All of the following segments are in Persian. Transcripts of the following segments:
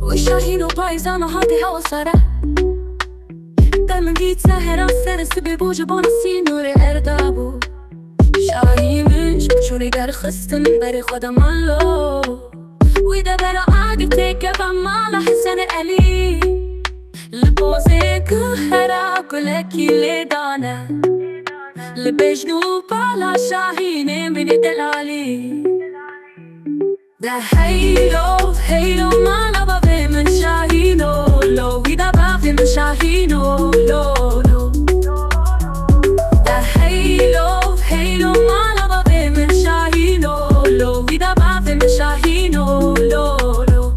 والشاهين وبايظة ما هادي هوا سرع دايما جيت سهرة سرس ببوجة بانسي نور اردابو شاهی مش شوری در خستن بری خودم الله ویده برا آگه تکه و مالا حسن علی لبوزه که هرا گلکی لیدانه لبجنو بالا شاهینه منی دلالی ده هیلو هیلو مالا بابه من شاهینو لو ویده بابه من شاهینو لو لو ده هیلو هیلو مالا بابه من شاهینو لو ویده بابه من شاهینو لو لو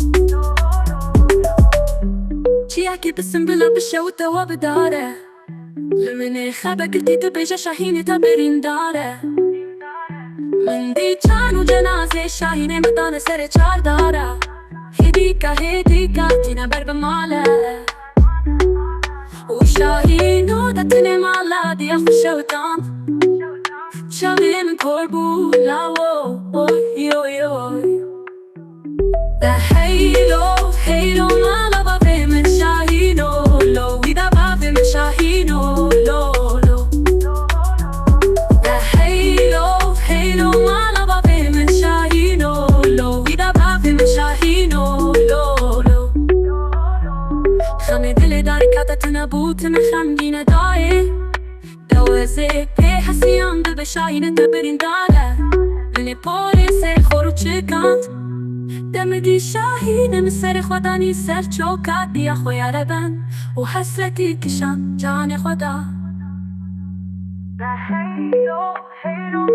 چیه که بسم بلا بشه و توا بداره لمنه خبه کتی تو بیجه شاهینی تا برین داره من دی چان و جنازه شاهینه مدانه سر چار داره هدیکا تینه بر بماله و شاهینو دتنه مالا دیا خوشوتان شاهینه من کربو لاو اوی اوی اوی ده هیلو هیلو مالا بابه من شاهینو لو ویده بابه من شاهینو لو لو ده هیلو هیلو مالا بابه من شاهینو لو ویده بابه من شاهینو لو لو خمه دل داری کتا نبوت من خمگینه داره دوزه پی حسیان به شاهینه تبرین داره لنه پاره سر خورو چکند دم دی شاهینه من سر خودانی سر چوکات دیا خویاره بند و حسرتی کشم جان خدا ده هیلو هیلو